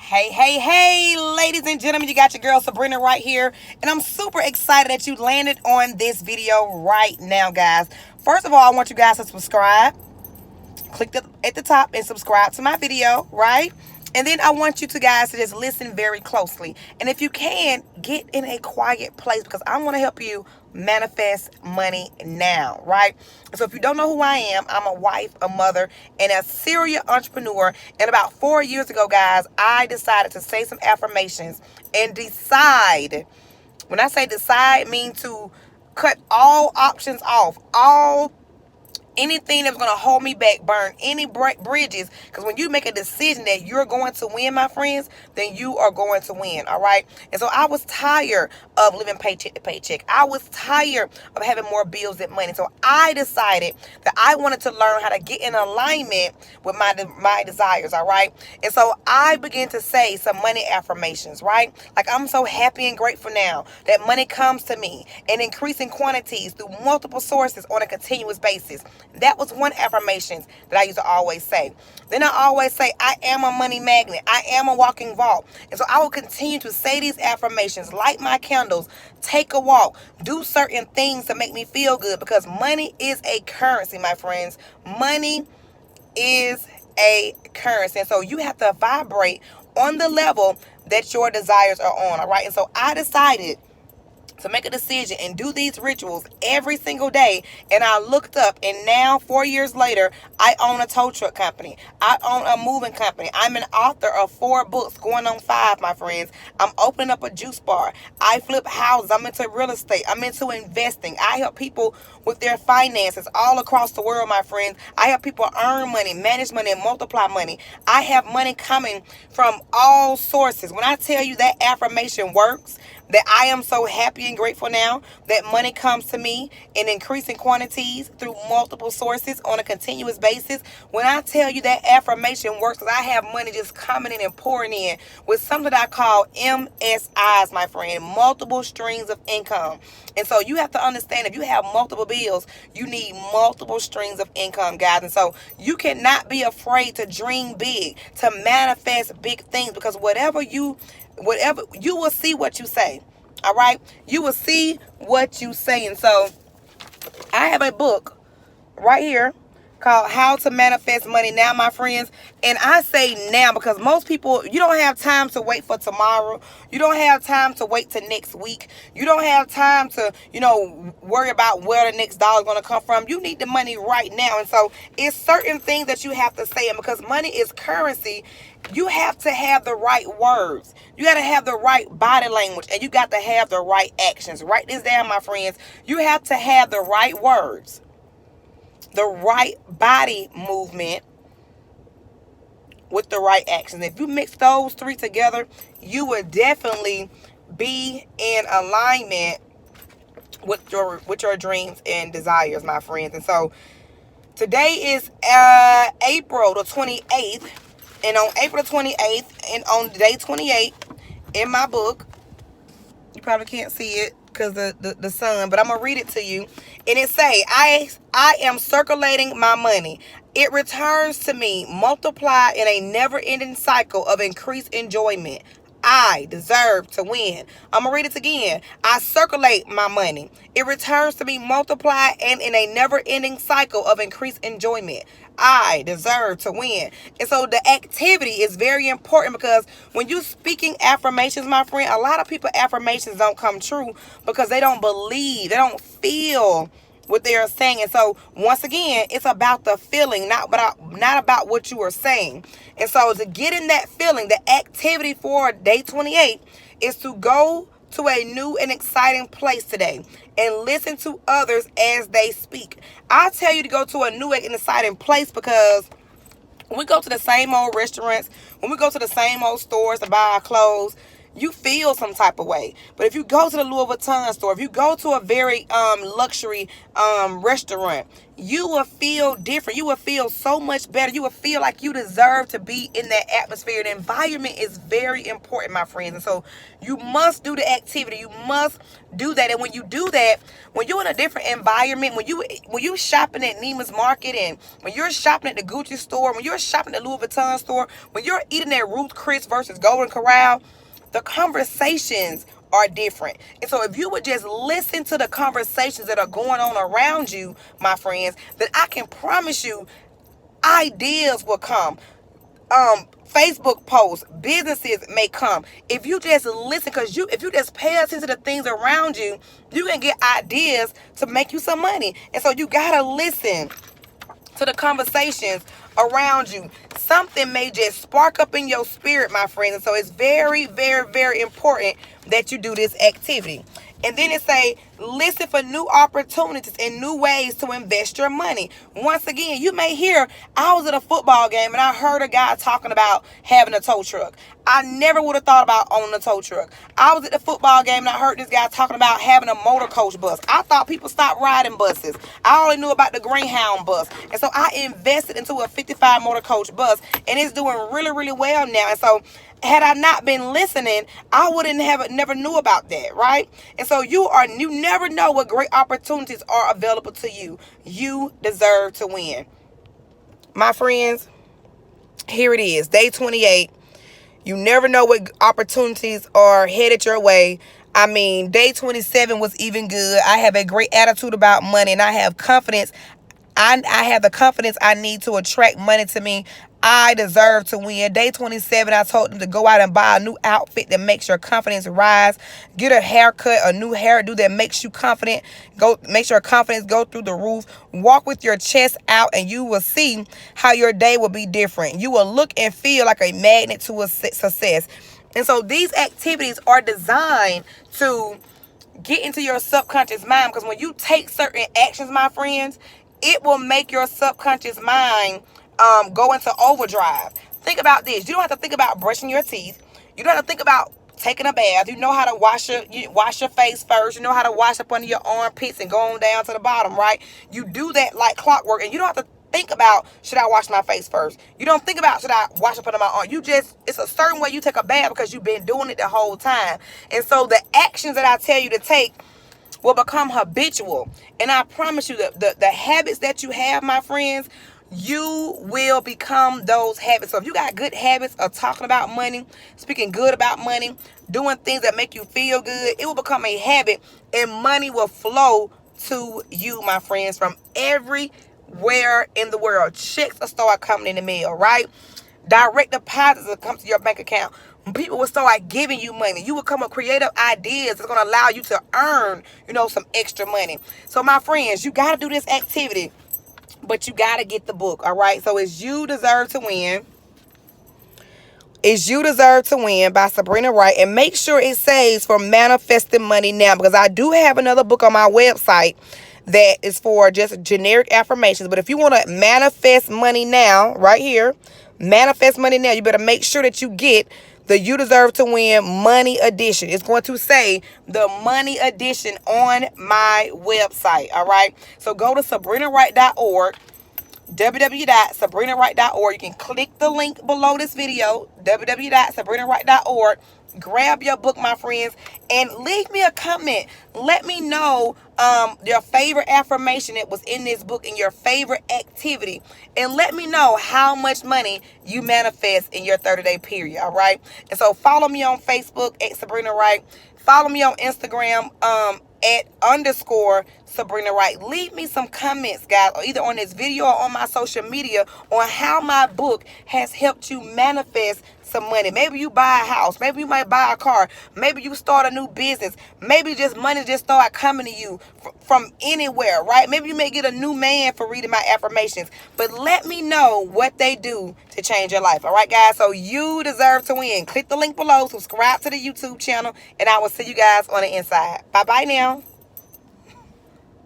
Hey, ladies and gentlemen, you got your girl Sabrina right here, and I'm super excited that you landed on this video right now, guys. First of all, I want you guys to subscribe. Click at the top and subscribe to my video, right? And then I want you to guys to just listen very closely. And if you can, get in a quiet place because I want to help you manifest money now, right? So if you don't know who I am, I'm a wife, a mother, and a serial entrepreneur. And about 4 years ago, guys, I decided to say some affirmations and decide. When I say decide, mean to cut all options off, all anything that's going to hold me back, burn any bridges. Because when you make a decision that you're going to win, my friends, then you are going to win, all right? And so I was tired of living paycheck to paycheck. I was tired of having more bills than money. So I decided that I wanted to learn how to get in alignment with my desires, all right? And so I began to say some money affirmations, right? Like, I'm so happy and grateful now that money comes to me in increasing quantities through multiple sources on a continuous basis. That was one affirmation that I used to always say. Then I always say, I am a money magnet. I am a walking vault. And so I will continue to say these affirmations, light my candles, take a walk, do certain things to make me feel good because money is a currency, my friends. Money is a currency. And so you have to vibrate on the level that your desires are on, all right? And so I decided to make a decision and do these rituals every single day. And I looked up, and now 4 years later, I own a tow truck company. I own a moving company. I'm an author of 4 books, going on 5, my friends. I'm opening up a juice bar. I flip houses. I'm into real estate. I'm into investing. I help people with their finances all across the world, my friends. I help people earn money, manage money, and multiply money. I have money coming from all sources. When I tell you that affirmation works, that I am so happy and grateful now that money comes to me in increasing quantities through multiple sources on a continuous basis. When I tell you that affirmation works, because I have money just coming in and pouring in with something that I call MSIs, my friend, multiple streams of income. And so you have to understand, if you have multiple bills, you need multiple streams of income, guys. And so you cannot be afraid to dream big, to manifest big things, because whatever you will see what you say. All right, you will see what you say. And so I have a book right here called How to Manifest Money Now, my friends. And I say now because most people, you don't have time to wait for tomorrow. You don't have time to wait till next week. You don't have time to, worry about where the next dollar is going to come from. You need the money right now. And so it's certain things that you have to say. And because money is currency, you have to have the right words. You got to have the right body language, and you got to have the right actions. Write this down, my friends. You have to have the right words, the right body movement with the right actions. If you mix those 3 together, you will definitely be in alignment with your dreams and desires, my friends. And so today is April the 28th. And on April 28th, and on day 28, in my book, you probably can't see it because the sun, but I'm going to read it to you. And it say, I am circulating my money. It returns to me, multiplied in a never-ending cycle of increased enjoyment. I deserve to win. I'm going to read it again. I circulate my money. It returns to me multiplied and in a never-ending cycle of increased enjoyment. I deserve to win. And so the activity is very important, because when you speaking affirmations, my friend, a lot of people affirmations don't come true because they don't believe, they don't feel what they are saying. And so once again, it's about the feeling, not about what you are saying. And so to get in that feeling, the activity for day 28 is to go to a new and exciting place today and listen to others as they speak. I tell you to go to a new and exciting place because when we go to the same old restaurants, when we go to the same old stores to buy our clothes, you feel some type of way. But if you go to the Louis Vuitton store, if you go to a very luxury restaurant, you will feel different. You will feel so much better. You will feel like you deserve to be in that atmosphere. The environment is very important, my friends. And so you must do the activity. You must do that. And when you do that, when you're in a different environment, when you shopping at Neiman's Market, and when you're shopping at the Gucci store, when you're shopping at the Louis Vuitton store, when you're eating at Ruth Chris versus Golden Corral, the conversations are different. And so if you would just listen to the conversations that are going on around you, my friends, then I can promise you ideas will come. Facebook posts, businesses may come. If you just listen, because if you just pay attention to the things around you, you can get ideas to make you some money. And so you gotta listen to the conversations around you. Something may just spark up in your spirit, my friends. And so it's very, very, very important that you do this activity. And then it say, listen for new opportunities and new ways to invest your money. Once again, you may hear, I was at a football game and I heard a guy talking about having a tow truck. I never would have thought about owning a tow truck. I was at the football game and I heard this guy talking about having a motor coach bus. I thought people stopped riding buses. I only knew about the Greyhound bus. And so I invested into a 55 motor coach bus, and it's doing really, really well now. And so had I not been listening, I wouldn't have never knew about that, right? And so you never know what great opportunities are available to you. You deserve to win. My friends, here it is, day 28. You never know what opportunities are headed your way. I mean, day 27 was even good. I have a great attitude about money, and I have confidence. I have the confidence I need to attract money to me. I deserve to win. Day 27, I told them to go out and buy a new outfit that makes your confidence rise. Get a haircut, a new hairdo that makes you confident. Make your confidence go through the roof. Walk with your chest out, and you will see how your day will be different. You will look and feel like a magnet to a success. And so these activities are designed to get into your subconscious mind, because when you take certain actions, my friends, it will make your subconscious mind go into overdrive. Think about this. You don't have to think about brushing your teeth. You don't have to think about taking a bath. You know how to wash your face first. You know how to wash up under your armpits and go on down to the bottom, right? You do that like clockwork, and you don't have to think about, should I wash my face first? You don't think about, should I wash up under my arm? It's a certain way you take a bath because you've been doing it the whole time. And so the actions that I tell you to take will become habitual. And I promise you that the habits that you have, my friends, you will become those habits. So if you got good habits of talking about money, speaking good about money, doing things that make you feel good, it will become a habit, and money will flow to you, my friends, from everywhere in the world. Checks will start coming in the mail, right? Direct deposits will come to your bank account. People will start giving you money. You will come up with creative ideas that's going to allow you to earn, some extra money. So my friends, you got to do this activity, but you got to get the book, all right? So it's You Deserve to Win. It's You Deserve to Win by Sabrina Wright. And make sure it says for manifesting money now, because I do have another book on my website that is for just generic affirmations. But if you want to manifest money now, right here, manifest money now, you better make sure that you get the You Deserve to Win Money Edition. It's going to say the Money Edition on my website, all right? So go to sabrinawright.org, www.sabrinawright.org. You can click the link below this video, www.sabrinawright.org. Grab your book, my friends, and leave me a comment. Let me know your favorite affirmation that was in this book and your favorite activity. And let me know how much money you manifest in your 30-day period, all right? And so follow me on Facebook at Sabrina Wright. Follow me on Instagram at _Sabrina Wright. Leave me some comments, guys, or either on this video or on my social media on how my book has helped you manifest some money. Maybe you buy a house. Maybe you might buy a car. Maybe you start a new business. Maybe just money just start coming to you from anywhere, right? Maybe you may get a new man for reading my affirmations. But let me know what they do to change your life. All right, guys? So You Deserve to Win. Click the link below. Subscribe to the YouTube channel. And I will see you guys on the inside. Bye-bye now.